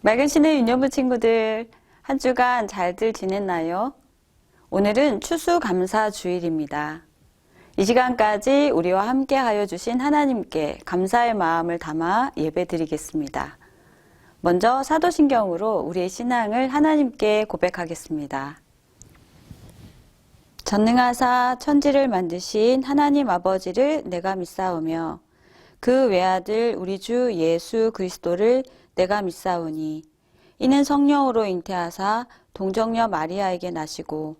맑은 신의 유년부 친구들, 한 주간 잘들 지냈나요? 오늘은 추수감사주일입니다. 이 시간까지 우리와 함께 하여 주신 하나님께 감사의 마음을 담아 예배드리겠습니다. 먼저 사도신경으로 우리의 신앙을 하나님께 고백하겠습니다. 전능하사 천지를 만드신 하나님 아버지를 내가 믿사오며 그 외아들 우리 주 예수 그리스도를 내가 믿사오니 이는 성령으로 잉태하사 동정녀 마리아에게 나시고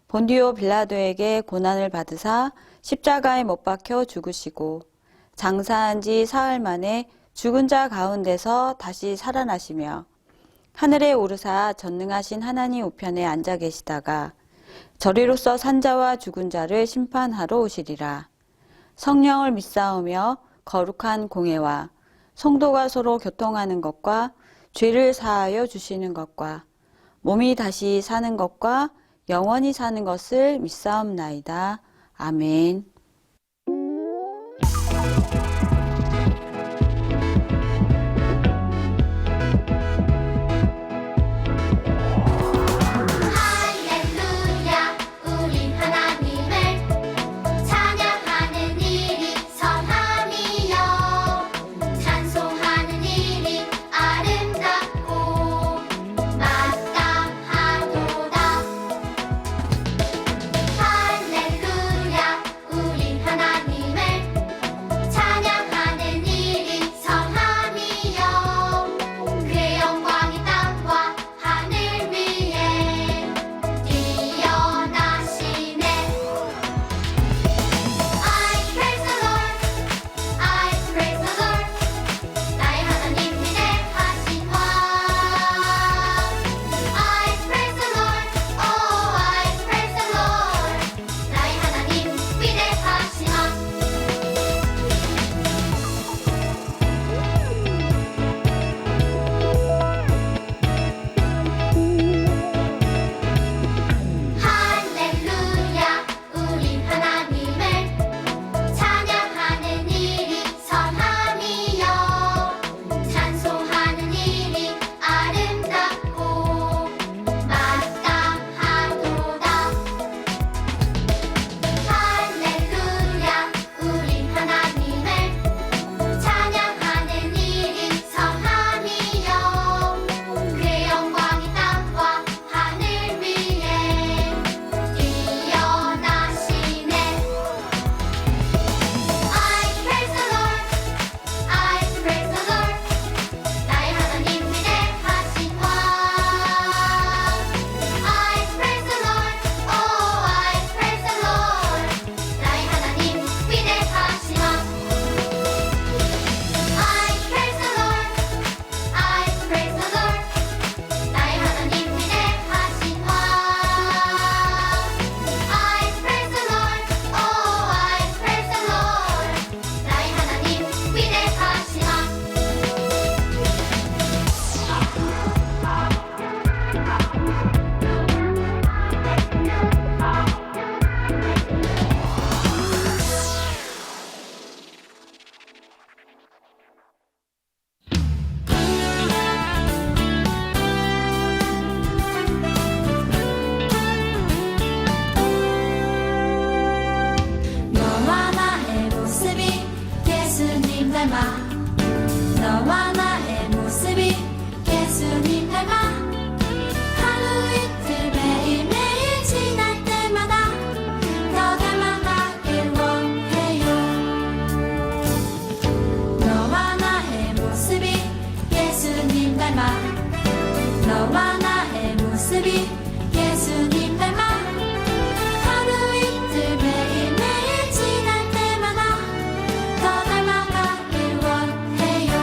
본디오 빌라도에게 고난을 받으사 십자가에 못 박혀 죽으시고 장사한 지 사흘 만에 죽은 자 가운데서 다시 살아나시며 하늘에 오르사 전능하신 하나님 우편에 앉아 계시다가 저리로서 산자와 죽은 자를 심판하러 오시리라. 성령을 믿사오며 거룩한 공회와 성도가 서로 교통하는 것과 죄를 사하여 주시는 것과 몸이 다시 사는 것과 영원히 사는 것을 믿사옵나이다. 아멘. 너와 나의 모습이 예수님 닮아 하루 이틀 매일매일 지날 때마다 더 닮아가길 원해요. 너와 나의 모습이 예수님 닮아 너와 나의 모습이 예수님 닮아 하루 이틀 매일매일 지날 때마다 더 닮아가길 원해요.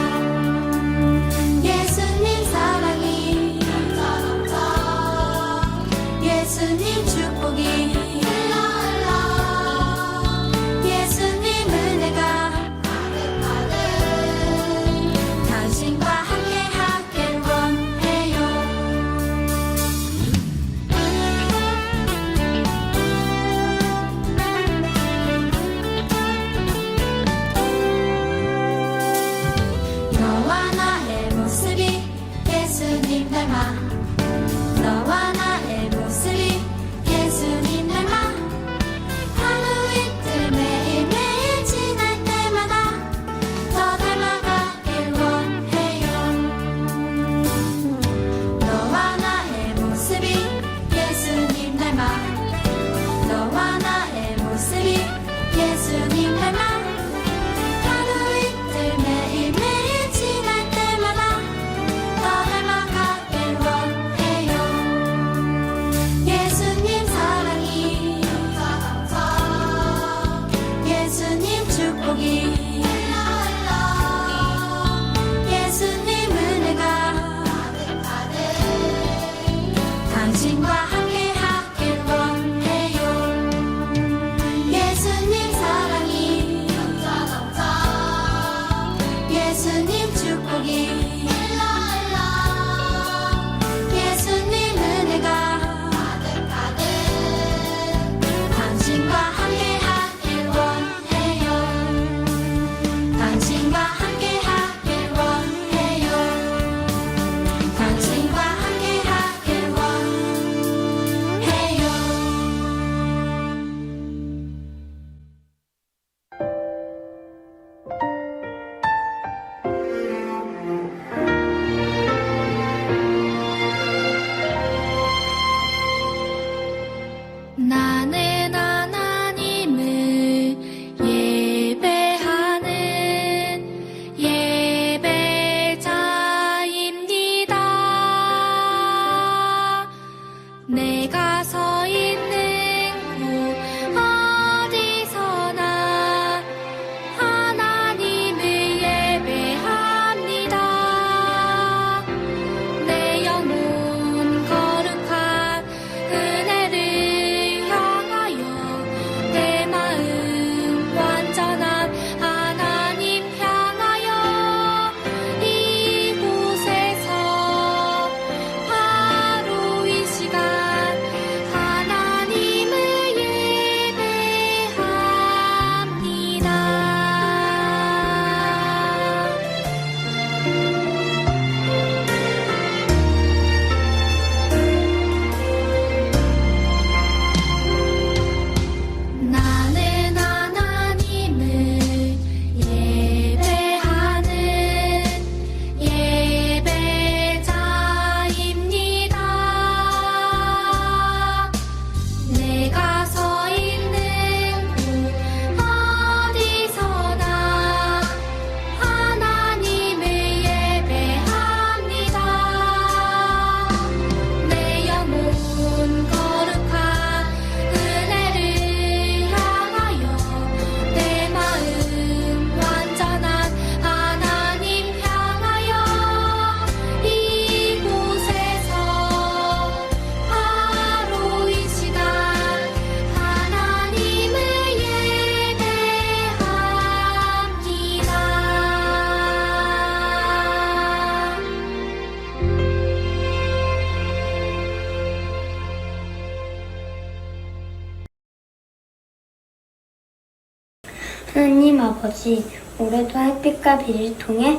하나님 아버지, 올해도 햇빛과 비를 통해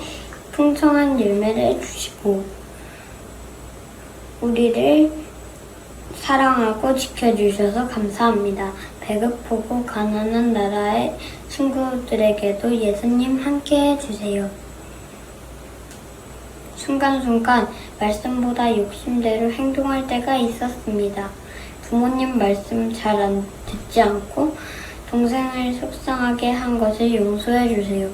풍성한 열매를 주시고 우리를 사랑하고 지켜주셔서 감사합니다. 배고프고 가난한 나라의 친구들에게도 예수님 함께 해주세요. 순간순간 말씀보다 욕심대로 행동할 때가 있었습니다. 부모님 말씀 잘 듣지 않고 동생을 속상하게 한 것을 용서해 주세요.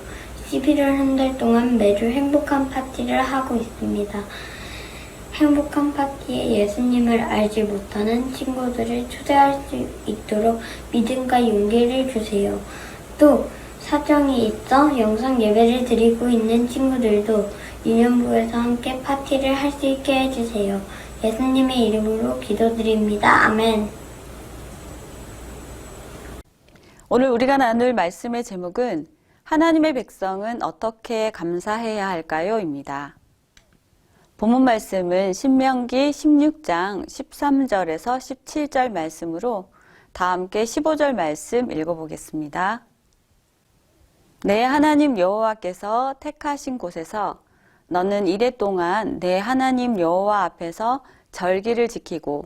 11월 한 달 동안 매주 행복한 파티를 하고 있습니다. 행복한 파티에 예수님을 알지 못하는 친구들을 초대할 수 있도록 믿음과 용기를 주세요. 또 사정이 있어 영상 예배를 드리고 있는 친구들도 유년부에서 함께 파티를 할 수 있게 해주세요. 예수님의 이름으로 기도드립니다. 아멘. 오늘 우리가 나눌 말씀의 제목은 하나님의 백성은 어떻게 감사해야 할까요? 입니다. 본문 말씀은 신명기 16장 13절에서 17절 말씀으로 다 함께 15절 말씀 읽어보겠습니다. 내 하나님 여호와께서 택하신 곳에서 너는 이래 동안 내 하나님 여호와 앞에서 절기를 지키고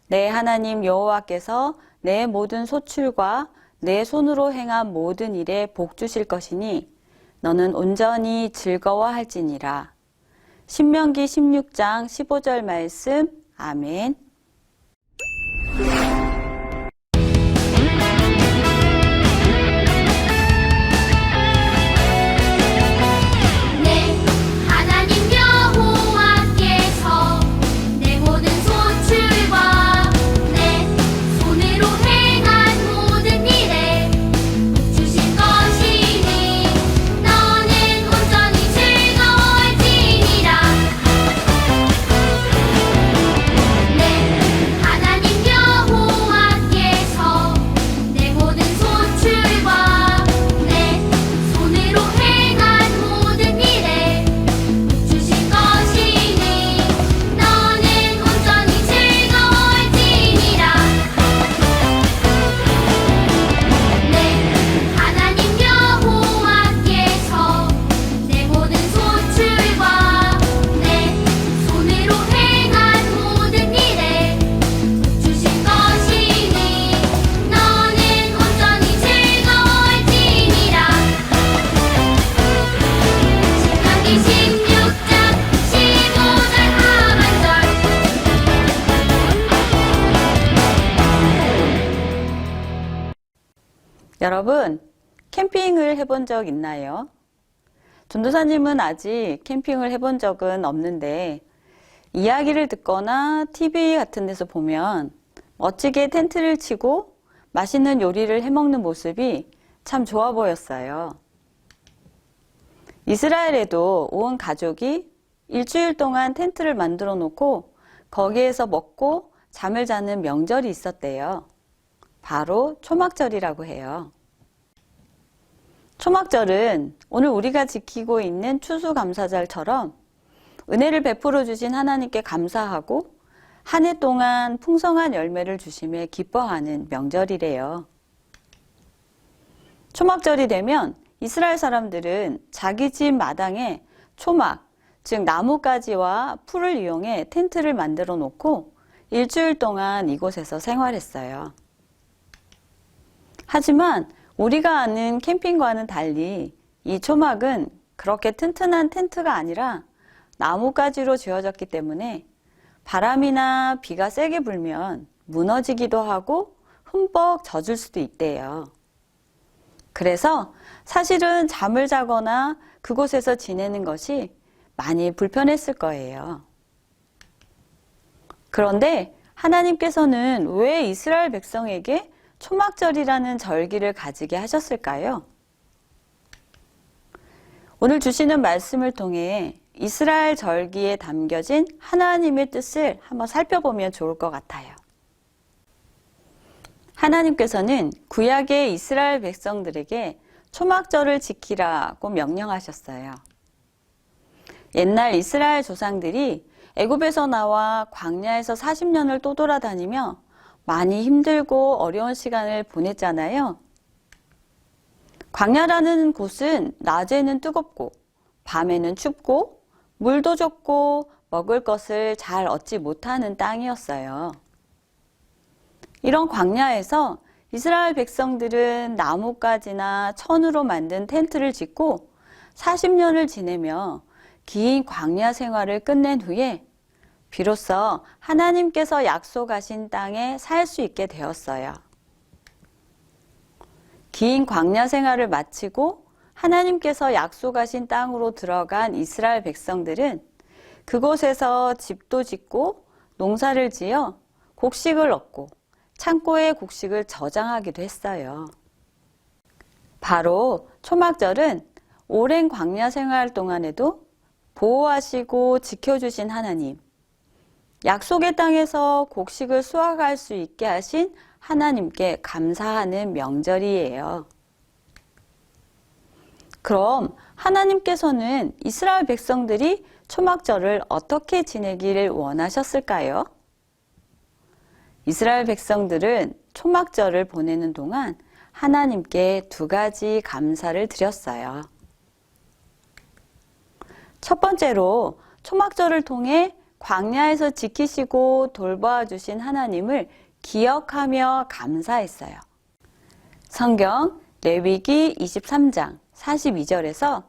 내 하나님 여호와께서 내 모든 소출과 내 손으로 행한 모든 일에 복 주실 것이니 너는 온전히 즐거워할지니라. 신명기 16장 15절 말씀. 아멘. 여러분, 캠핑을 해본 적 있나요? 전도사님은 아직 캠핑을 해본 적은 없는데 이야기를 듣거나 TV 같은 데서 보면 멋지게 텐트를 치고 맛있는 요리를 해먹는 모습이 참 좋아 보였어요. 이스라엘에도 온 가족이 일주일 동안 텐트를 만들어 놓고 거기에서 먹고 잠을 자는 명절이 있었대요. 바로 초막절이라고 해요. 초막절은 오늘 우리가 지키고 있는 추수감사절처럼 은혜를 베풀어 주신 하나님께 감사하고 한 해 동안 풍성한 열매를 주심에 기뻐하는 명절이래요. 초막절이 되면 이스라엘 사람들은 자기 집 마당에 초막, 즉 나뭇가지와 풀을 이용해 텐트를 만들어 놓고 일주일 동안 이곳에서 생활했어요. 하지만 우리가 아는 캠핑과는 달리 이 초막은 그렇게 튼튼한 텐트가 아니라 나뭇가지로 지어졌기 때문에 바람이나 비가 세게 불면 무너지기도 하고 흠뻑 젖을 수도 있대요. 그래서 사실은 잠을 자거나 그곳에서 지내는 것이 많이 불편했을 거예요. 그런데 하나님께서는 왜 이스라엘 백성에게 초막절이라는 절기를 가지게 하셨을까요? 오늘 주시는 말씀을 통해 이스라엘 절기에 담겨진 하나님의 뜻을 한번 살펴보면 좋을 것 같아요. 하나님께서는 구약의 이스라엘 백성들에게 초막절을 지키라고 명령하셨어요. 옛날 이스라엘 조상들이 애굽에서 나와 광야에서 40년을 떠돌아다니며 많이 힘들고 어려운 시간을 보냈잖아요. 광야라는 곳은 낮에는 뜨겁고 밤에는 춥고 물도 적고 먹을 것을 잘 얻지 못하는 땅이었어요. 이런 광야에서 이스라엘 백성들은 나뭇가지나 천으로 만든 텐트를 짓고 40년을 지내며 긴 광야 생활을 끝낸 후에 비로소 하나님께서 약속하신 땅에 살 수 있게 되었어요. 긴 광야 생활을 마치고 하나님께서 약속하신 땅으로 들어간 이스라엘 백성들은 그곳에서 집도 짓고 농사를 지어 곡식을 얻고 창고에 곡식을 저장하기도 했어요. 바로 초막절은 오랜 광야 생활 동안에도 보호하시고 지켜주신 하나님, 약속의 땅에서 곡식을 수확할 수 있게 하신 하나님께 감사하는 명절이에요. 그럼 하나님께서는 이스라엘 백성들이 초막절을 어떻게 지내기를 원하셨을까요? 이스라엘 백성들은 초막절을 보내는 동안 하나님께 두 가지 감사를 드렸어요. 첫 번째로 초막절을 통해 광야에서 지키시고 돌보아 주신 하나님을 기억하며 감사했어요. 성경 레위기 23장 42절에서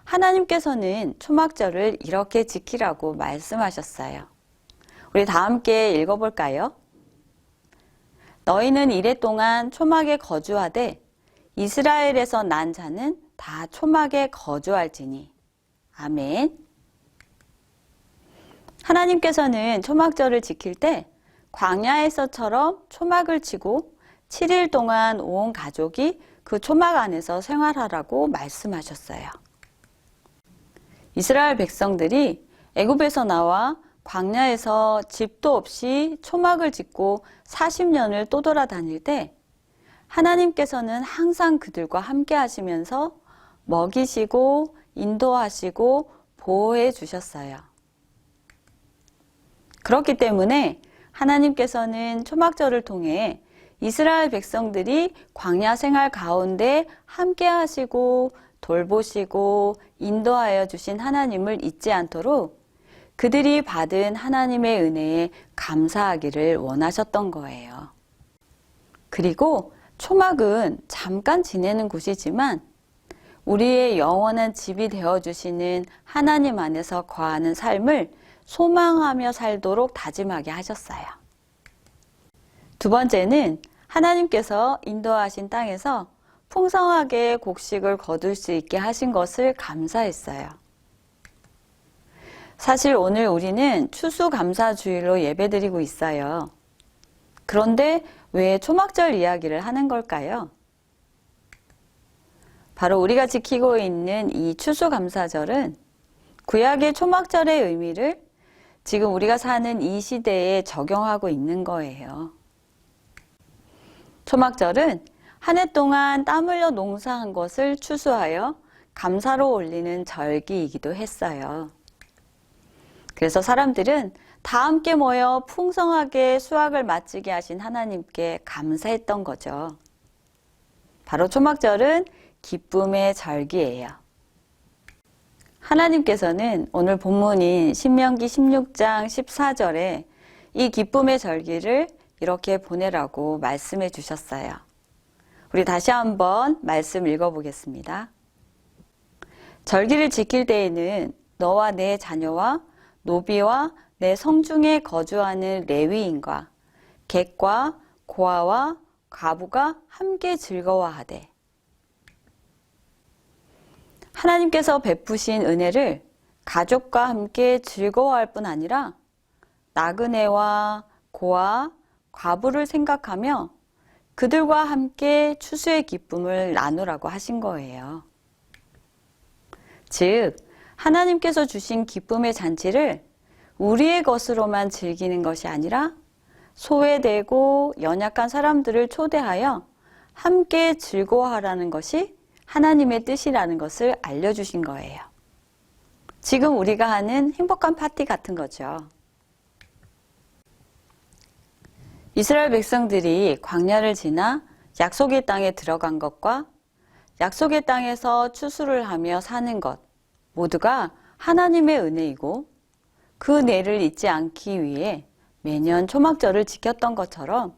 하나님께서는 초막절을 이렇게 지키라고 말씀하셨어요. 우리 다 함께 읽어볼까요? 너희는 이레 동안 초막에 거주하되 이스라엘에서 난 자는 다 초막에 거주할지니. 아멘. 하나님께서는 초막절을 지킬 때 광야에서처럼 초막을 치고 7일 동안 온 가족이 그 초막 안에서 생활하라고 말씀하셨어요. 이스라엘 백성들이 애굽에서 나와 광야에서 집도 없이 초막을 짓고 40년을 떠돌아다닐 때 하나님께서는 항상 그들과 함께 하시면서 먹이시고 인도하시고 보호해 주셨어요. 그렇기 때문에 하나님께서는 초막절을 통해 이스라엘 백성들이 광야 생활 가운데 함께 하시고 돌보시고 인도하여 주신 하나님을 잊지 않도록 그들이 받은 하나님의 은혜에 감사하기를 원하셨던 거예요. 그리고 초막은 잠깐 지내는 곳이지만 우리의 영원한 집이 되어주시는 하나님 안에서 거하는 삶을 소망하며 살도록 다짐하게 하셨어요. 두 번째는 하나님께서 인도하신 땅에서 풍성하게 곡식을 거둘 수 있게 하신 것을 감사했어요. 사실 오늘 우리는 추수감사주일로 예배드리고 있어요. 그런데 왜 초막절 이야기를 하는 걸까요? 바로 우리가 지키고 있는 이 추수감사절은 구약의 초막절의 의미를 지금 우리가 사는 이 시대에 적용하고 있는 거예요. 초막절은 한 해 동안 땀 흘려 농사한 것을 추수하여 감사로 올리는 절기이기도 했어요. 그래서 사람들은 다 함께 모여 풍성하게 수확을 마치게 하신 하나님께 감사했던 거죠. 바로 초막절은 기쁨의 절기예요. 하나님께서는 오늘 본문인 신명기 16장 14절에 이 기쁨의 절기를 이렇게 보내라고 말씀해 주셨어요. 우리 다시 한번 말씀 읽어보겠습니다. 절기를 지킬 때에는 너와 내 자녀와 노비와 내 성중에 거주하는 레위인과 객과 고아와 과부가 함께 즐거워하되 하나님께서 베푸신 은혜를 가족과 함께 즐거워할 뿐 아니라 나그네와 고아, 과부를 생각하며 그들과 함께 추수의 기쁨을 나누라고 하신 거예요. 즉, 하나님께서 주신 기쁨의 잔치를 우리의 것으로만 즐기는 것이 아니라 소외되고 연약한 사람들을 초대하여 함께 즐거워하라는 것이 하나님의 뜻이라는 것을 알려주신 거예요. 지금 우리가 하는 행복한 파티 같은 거죠. 이스라엘 백성들이 광야를 지나 약속의 땅에 들어간 것과 약속의 땅에서 추수를 하며 사는 것 모두가 하나님의 은혜이고 그 은혜를 잊지 않기 위해 매년 초막절을 지켰던 것처럼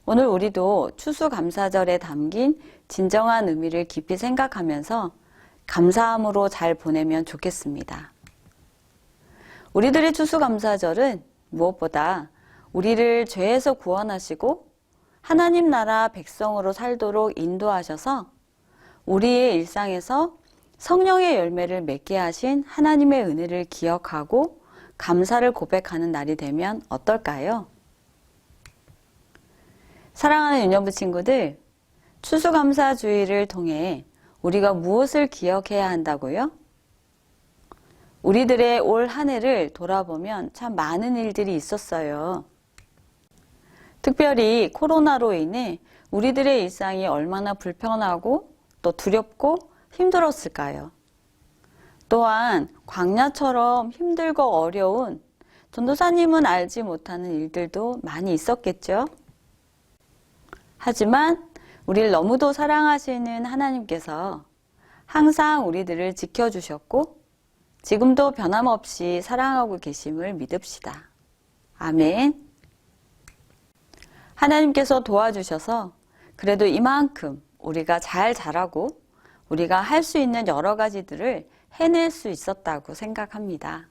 오늘 우리도 추수감사절에 담긴 진정한 의미를 깊이 생각하면서 감사함으로 잘 보내면 좋겠습니다. 우리들의 추수감사절은 무엇보다 우리를 죄에서 구원하시고 하나님 나라 백성으로 살도록 인도하셔서 우리의 일상에서 성령의 열매를 맺게 하신 하나님의 은혜를 기억하고 감사를 고백하는 날이 되면 어떨까요? 사랑하는 유년부 친구들, 추수감사주의를 통해 우리가 무엇을 기억해야 한다고요? 우리들의 올 한 해를 돌아보면 참 많은 일들이 있었어요. 특별히 코로나로 인해 우리들의 일상이 얼마나 불편하고 또 두렵고 힘들었을까요? 또한 광야처럼 힘들고 어려운 전도사님은 알지 못하는 일들도 많이 있었겠죠? 하지만 우리를 너무도 사랑하시는 하나님께서 항상 우리들을 지켜주셨고 지금도 변함없이 사랑하고 계심을 믿읍시다. 아멘. 하나님께서 도와주셔서 그래도 이만큼 우리가 잘 자라고 우리가 할 수 있는 여러 가지들을 해낼 수 있었다고 생각합니다.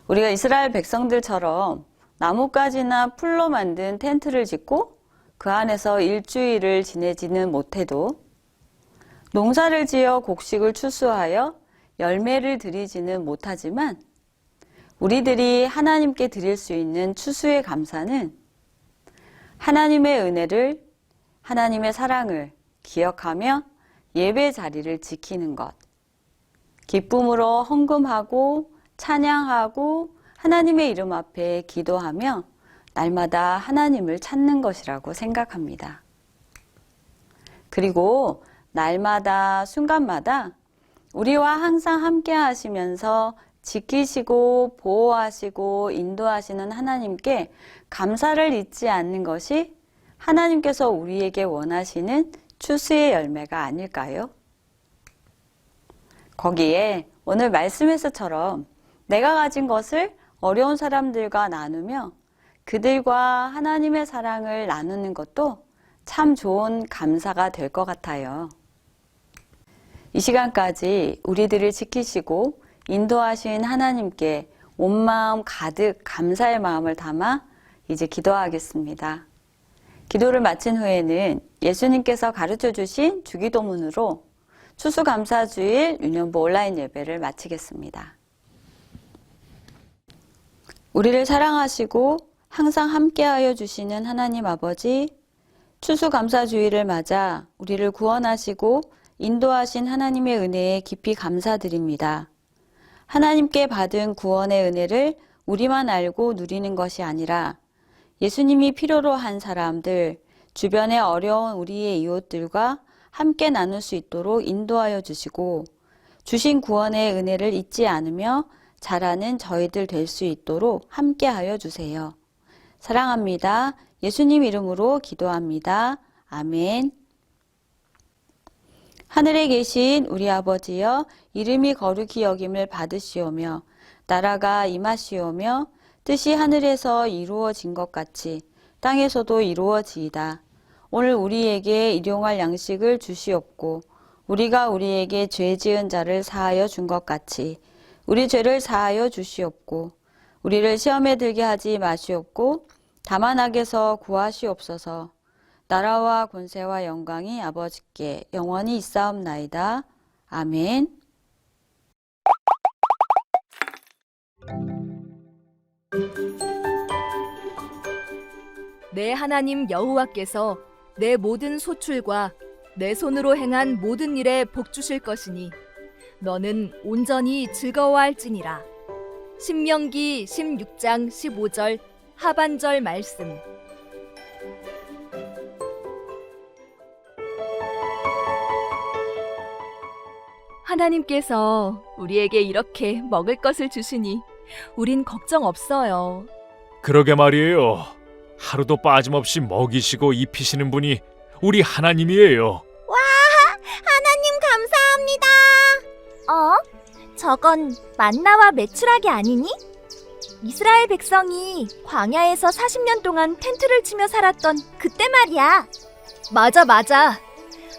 우리가 이스라엘 백성들처럼 나뭇가지나 풀로 만든 텐트를 짓고 그 안에서 일주일을 지내지는 못해도 농사를 지어 곡식을 추수하여 열매를 드리지는 못하지만 우리들이 하나님께 드릴 수 있는 추수의 감사는 하나님의 은혜를, 하나님의 사랑을 기억하며 예배 자리를 지키는 것, 기쁨으로 헌금하고 찬양하고 하나님의 이름 앞에 기도하며 날마다 하나님을 찾는 것이라고 생각합니다. 그리고 날마다 순간마다 우리와 항상 함께 하시면서 지키시고 보호하시고 인도하시는 하나님께 감사를 잊지 않는 것이 하나님께서 우리에게 원하시는 추수의 열매가 아닐까요? 거기에 오늘 말씀에서처럼 내가 가진 것을 어려운 사람들과 나누며 그들과 하나님의 사랑을 나누는 것도 참 좋은 감사가 될 것 같아요. 이 시간까지 우리들을 지키시고 인도하신 하나님께 온 마음 가득 감사의 마음을 담아 이제 기도하겠습니다. 기도를 마친 후에는 예수님께서 가르쳐 주신 주기도문으로 추수감사주일 유년부 온라인 예배를 마치겠습니다. 우리를 사랑하시고 항상 함께하여 주시는 하나님 아버지, 추수감사주일을 맞아 우리를 구원하시고 인도하신 하나님의 은혜에 깊이 감사드립니다. 하나님께 받은 구원의 은혜를 우리만 알고 누리는 것이 아니라 예수님이 필요로 한 사람들, 주변에 어려운 우리의 이웃들과 함께 나눌 수 있도록 인도하여 주시고 주신 구원의 은혜를 잊지 않으며 자라는 저희들 될 수 있도록 함께하여 주세요. 사랑합니다. 예수님 이름으로 기도합니다. 아멘. 하늘에 계신 우리 아버지여, 이름이 거룩히 여김을 받으시오며 나라가 임하시오며 뜻이 하늘에서 이루어진 것 같이 땅에서도 이루어지이다. 오늘 우리에게 일용할 양식을 주시옵고 우리가 우리에게 죄 지은 자를 사하여 준 것 같이 우리 죄를 사하여 주시옵고 우리를 시험에 들게 하지 마시옵고 다만 악에서 구하시옵소서. 나라와 권세와 영광이 아버지께 영원히 있사옵나이다. 아멘. 내 하나님 여호와께서 내 모든 소출과 내 손으로 행한 모든 일에 복 주실 것이니 너는 온전히 즐거워할지니라. 신명기 16장 15절 하반절 말씀. 하나님께서 우리에게 이렇게 먹을 것을 주시니 우린 걱정 없어요. 그러게 말이에요. 하루도 빠짐없이 먹이시고 입히시는 분이 우리 하나님이에요. 저건 만나와 메추라기 아니니? 이스라엘 백성이 광야에서 40년 동안 텐트를 치며 살았던 그때 말이야. 맞아.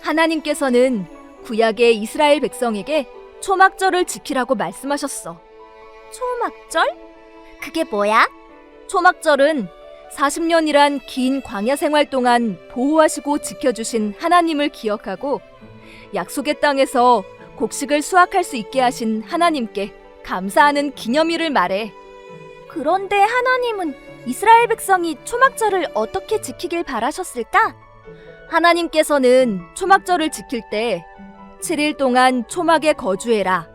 하나님께서는 구약의 이스라엘 백성에게 초막절을 지키라고 말씀하셨어. 초막절? 그게 뭐야? 초막절은 40년이란 긴 광야 생활 동안 보호하시고 지켜주신 하나님을 기억하고 약속의 땅에서 곡식을 수확할 수 있게 하신 하나님께 감사하는 기념일을 말해. 그런데 하나님은 이스라엘 백성이 초막절을 어떻게 지키길 바라셨을까? 하나님께서는 초막절을 지킬 때 7일 동안 초막에 거주해라.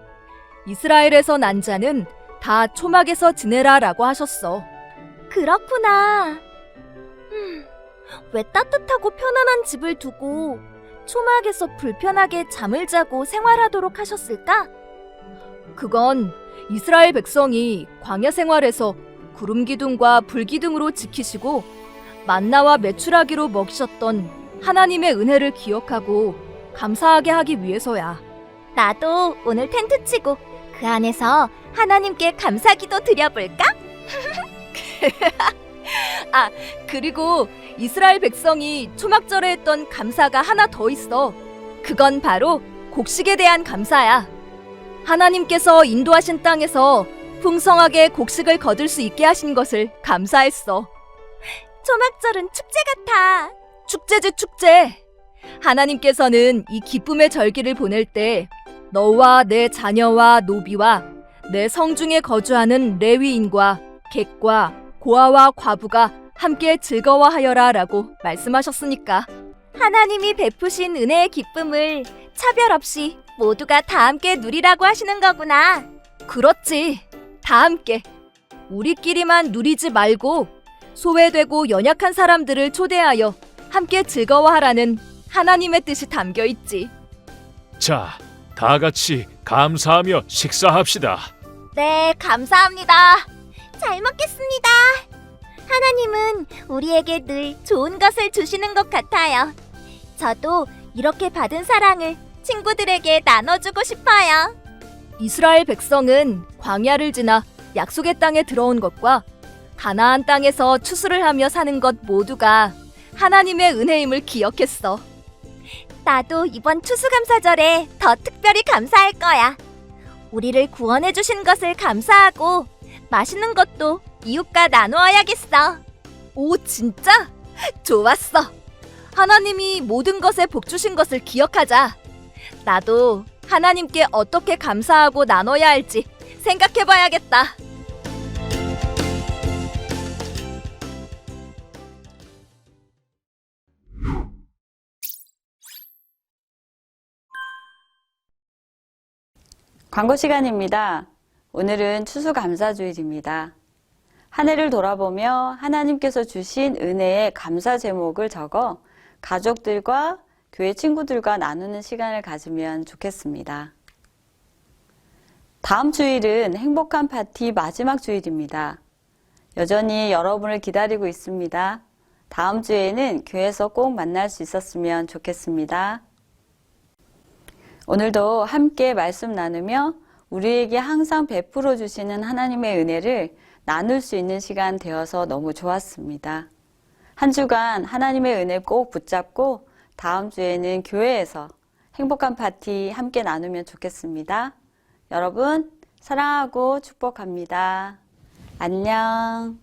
이스라엘에서 난 자는 다 초막에서 지내라 라고 하셨어. 그렇구나. 왜 따뜻하고 편안한 집을 두고 초막에서 불편하게 잠을 자고 생활하도록 하셨을까? 그건 이스라엘 백성이 광야 생활에서 구름 기둥과 불 기둥으로 지키시고 만나와 메추라기로 먹이셨던 하나님의 은혜를 기억하고 감사하게 하기 위해서야. 나도 오늘 텐트 치고 그 안에서 하나님께 감사기도 드려볼까? 그리고 이스라엘 백성이 초막절에 했던 감사가 하나 더 있어. 그건 바로 곡식에 대한 감사야. 하나님께서 인도하신 땅에서 풍성하게 곡식을 거둘 수 있게 하신 것을 감사했어. 초막절은 축제 같아. 축제지, 축제. 하나님께서는 이 기쁨의 절기를 보낼 때 너와 내 자녀와 노비와 내 성중에 거주하는 레위인과 객과 고아와 과부가 함께 즐거워하여라 라고 말씀하셨으니까. 하나님이 베푸신 은혜의 기쁨을 차별 없이 모두가 다 함께 누리라고 하시는 거구나. 그렇지. 다 함께. 우리끼리만 누리지 말고 소외되고 연약한 사람들을 초대하여 함께 즐거워하라는 하나님의 뜻이 담겨 있지. 자, 다 같이 감사하며 식사합시다. 네, 감사합니다. 잘 먹겠습니다. 하나님은 우리에게 늘 좋은 것을 주시는 것 같아요. 저도 이렇게 받은 사랑을 친구들에게 나눠주고 싶어요. 이스라엘 백성은 광야를 지나 약속의 땅에 들어온 것과 가나안 땅에서 추수를 하며 사는 것 모두가 하나님의 은혜임을 기억했어. 나도 이번 추수감사절에 더 특별히 감사할 거야. 우리를 구원해 주신 것을 감사하고 맛있는 것도 이웃과 나누어야겠어. 오, 진짜? 좋았어. 하나님이 모든 것에 복 주신 것을 기억하자. 나도 하나님께 어떻게 감사하고 나눠야 할지 생각해봐야겠다. 광고 시간입니다. 오늘은 추수감사주일입니다. 한 해를 돌아보며 하나님께서 주신 은혜의 감사 제목을 적어 가족들과 교회 친구들과 나누는 시간을 가지면 좋겠습니다. 다음 주일은 행복한 파티 마지막 주일입니다. 여전히 여러분을 기다리고 있습니다. 다음 주에는 교회에서 꼭 만날 수 있었으면 좋겠습니다. 오늘도 함께 말씀 나누며 우리에게 항상 베풀어 주시는 하나님의 은혜를 나눌 수 있는 시간 되어서 너무 좋았습니다. 한 주간 하나님의 은혜 꼭 붙잡고 다음 주에는 교회에서 행복한 파티 함께 나누면 좋겠습니다. 여러분 사랑하고 축복합니다. 안녕.